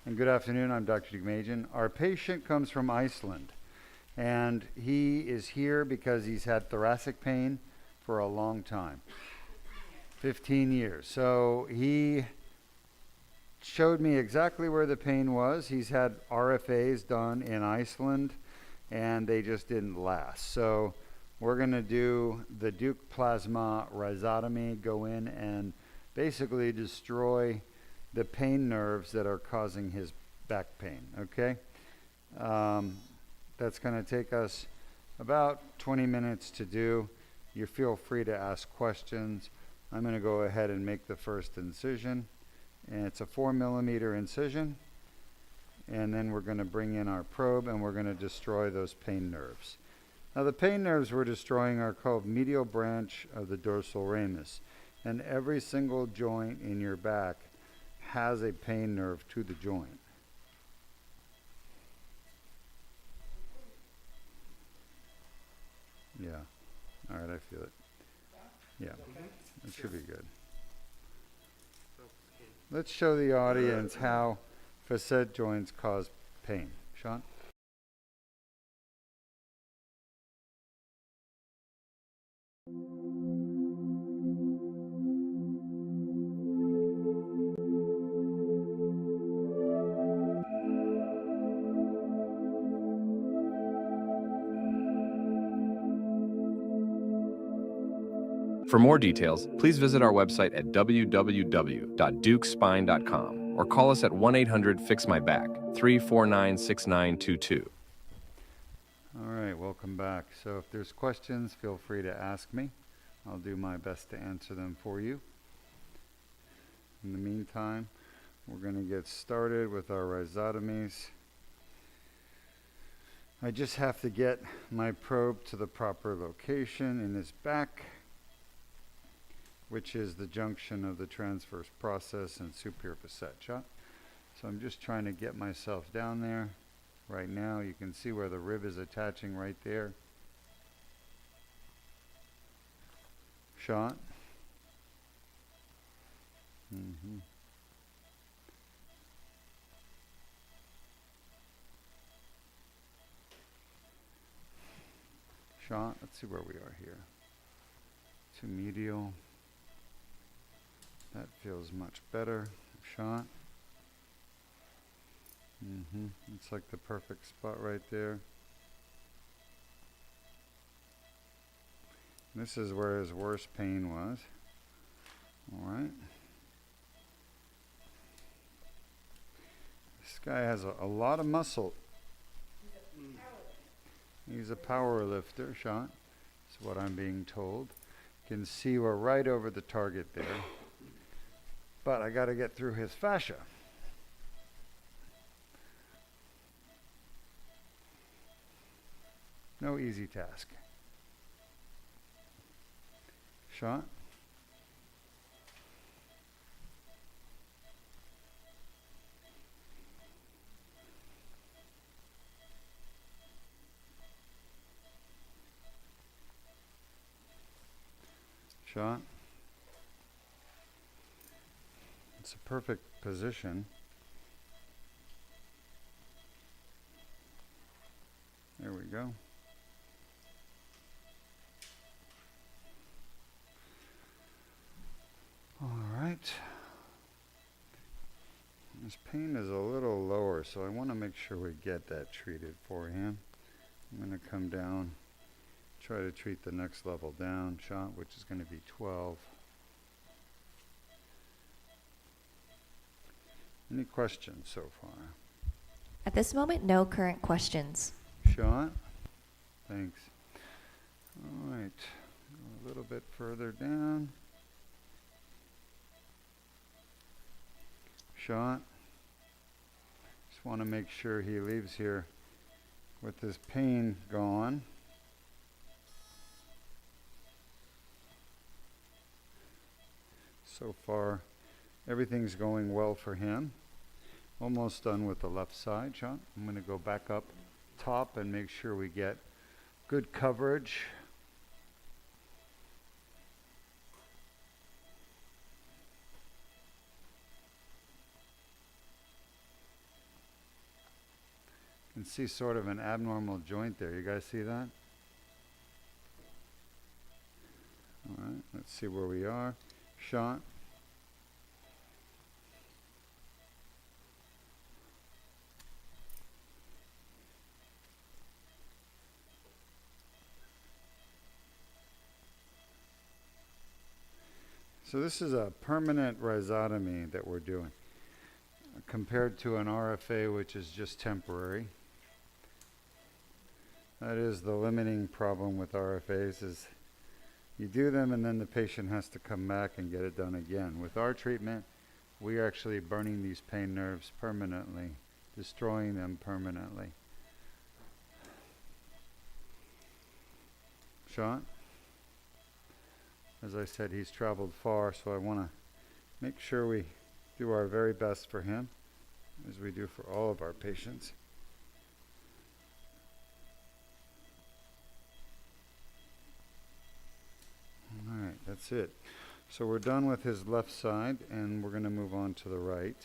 and good afternoon. I'm Dr. Deuk. Our patient comes from Iceland, and he is here because he's had thoracic pain for a long time, 15 years. So he showed me exactly where the pain was. He's had RFAs done in Iceland, and they just didn't last. So we're going to do the Deuk plasma rhizotomy, go in and basically destroy the pain nerves that are causing his back pain, okay? That's going to take us about 20 minutes to do. You feel free to ask questions. I'm going to go ahead and make the first incision, and it's a 4mm incision, and then we're going to bring in our probe and we're going to destroy those pain nerves. Now the pain nerves we're destroying are called medial branch of the dorsal ramus, and every single joint in your back has a pain nerve to the joint. Yeah. All right, I feel it. Yeah, it should be good. Let's show the audience how facet joints cause pain. Sean? For more details, please visit our website at www.deukspine.com or call us at 1-800-FIX-MY-BACK, 349-6922. All right, welcome back. So if there's questions, feel free to ask me. I'll do my best to answer them for you. In the meantime, we're going to get started with our rhizotomies. I just have to get my probe to the proper location in his back, which is the junction of the transverse process and superior facet shot. So I'm just trying to get myself down there. Right now you can see where the rib is attaching right there. Shot. Shot. Let's see where we are here. To medial. That feels much better. Shot. It's like the perfect spot right there. This is where his worst pain was. All right. This guy has a lot of muscle. He's a power lifter, Shot. That's what I'm being told. You can see we're right over the target there. But I got to get through his fascia. No easy task. Shot. Shot. It's a perfect position. There we go. All right. His pain is a little lower, so I want to make sure we get that treated for him. I'm going to come down, try to treat the next level down, Shot, which is going to be 12. Any questions so far? At this moment, no current questions. Shot. Thanks. All right. Go a little bit further down. Shot. Just want to make sure he leaves here with his pain gone. So far, everything's going well for him. Almost done with the left side, Shot. I'm going to go back up top and make sure we get good coverage. can see sort of an abnormal joint there. You guys see that? All right, let's see where we are. Shot. So this is a permanent rhizotomy that we're doing, compared to an RFA, which is just temporary. That is the limiting problem with RFAs, is you do them and then the patient has to come back and get it done again. With our treatment, we are actually burning these pain nerves permanently, destroying them permanently. Shot. As I said, he's traveled far, so I want to make sure we do our very best for him, as we do for all of our patients. All right, that's it. So we're done with his left side, and we're going to move on to the right.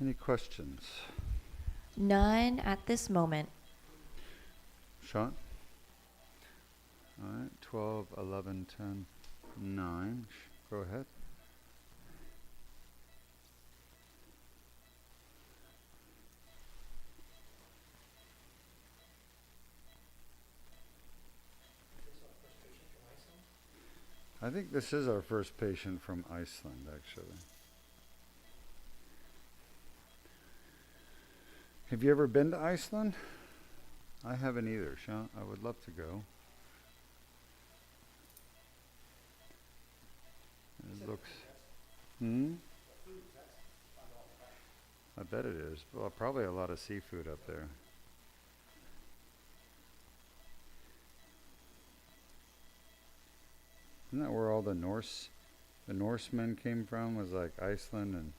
Any questions? None at this moment. Shot. All right, 12, 11, 10, 9. Go ahead. I think this is our first patient from Iceland, actually. Have you ever been to Iceland? I haven't either, Sean. I would love to go. It looks... I bet it is. Well, probably a lot of seafood up there. Isn't that where all the Norsemen came from? Was like Iceland and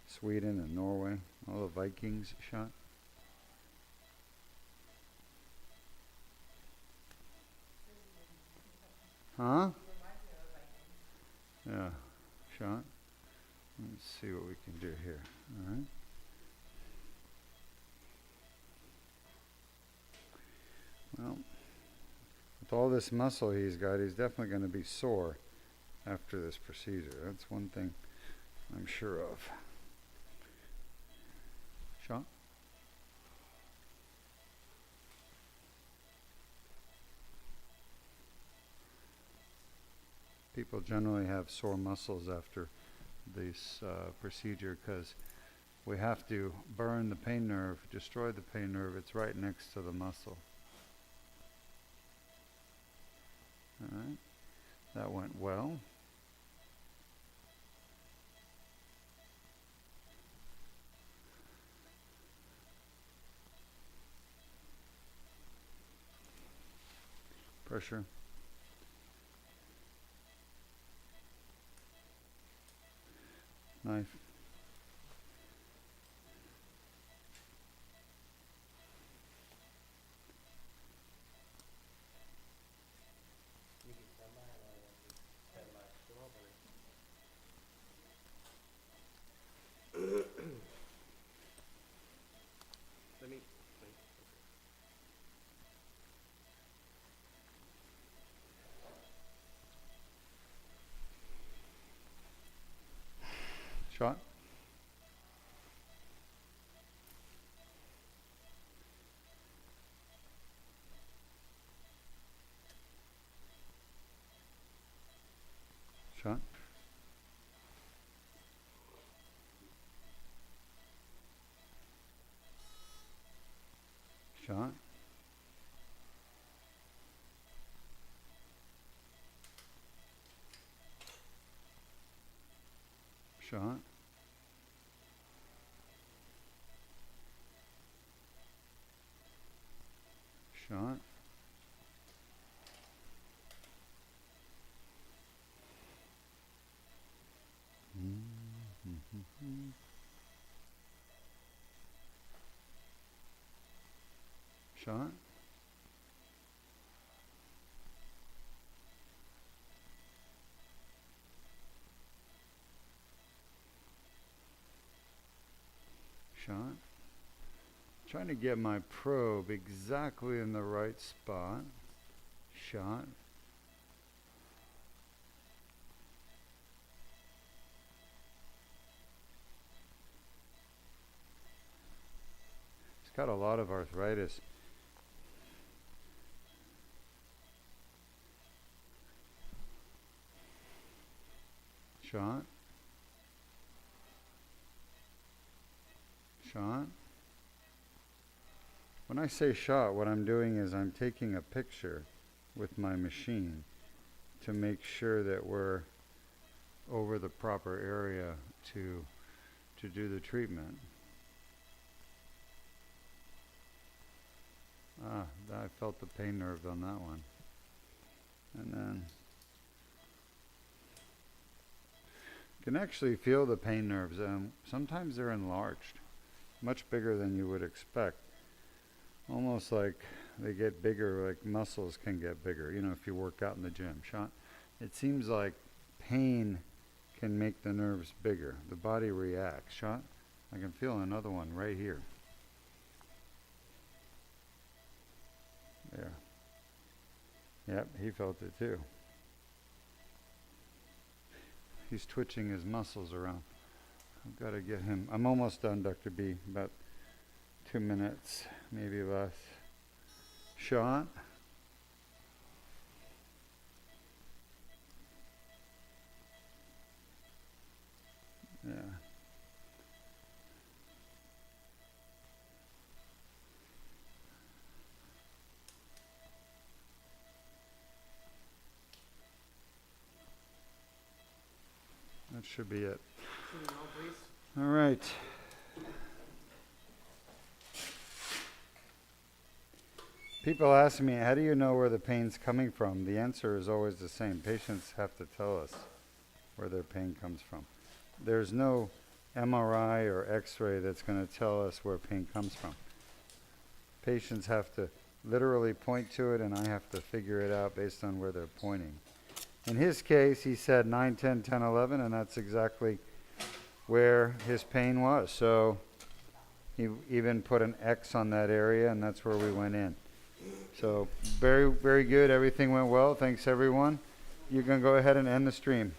Sweden and Norway. All the Vikings shot. Huh? Yeah, shot. Let's see what we can do here. All right. Well, with all this muscle he's got, he's definitely going to be sore after this procedure. That's one thing I'm sure of. Shot. People generally have sore muscles after this procedure because we have to burn the pain nerve, destroy the pain nerve. It's right next to the muscle. All right, that went well. Pressure. Knife. Shot. Shot. Shot. Shot. Shot. Mm. Shot. Shot. Trying to get my probe exactly in the right spot. Shot. He's got a lot of arthritis. Shot. Shot. When I say shot, what I'm doing is I'm taking a picture with my machine to make sure that we're over the proper area to do the treatment. I felt the pain nerve on that one. And then you can actually feel the pain nerves. Sometimes they're enlarged, much bigger than you would expect. Almost like they get bigger, like muscles can get bigger, you know, if you work out in the gym. Shot. It seems like pain can make the nerves bigger. The body reacts. Shot. I can feel another one right here. There. Yep, he felt it too. He's twitching his muscles around. I've got to get him. I'm almost done, Dr. B. About 2 minutes, maybe less. Shot. Yeah. That should be it. All right. People ask me, how do you know where the pain's coming from? The answer is always the same. Patients have to tell us where their pain comes from. There's no MRI or X-ray that's going to tell us where pain comes from. Patients have to literally point to it, and I have to figure it out based on where they're pointing. In his case, he said 9, 10, 10, 11, and that's exactly where his pain was. So he even put an X on that area, and that's where we went in. So very, very good. Everything went well. Thanks, everyone. You can go ahead and end the stream.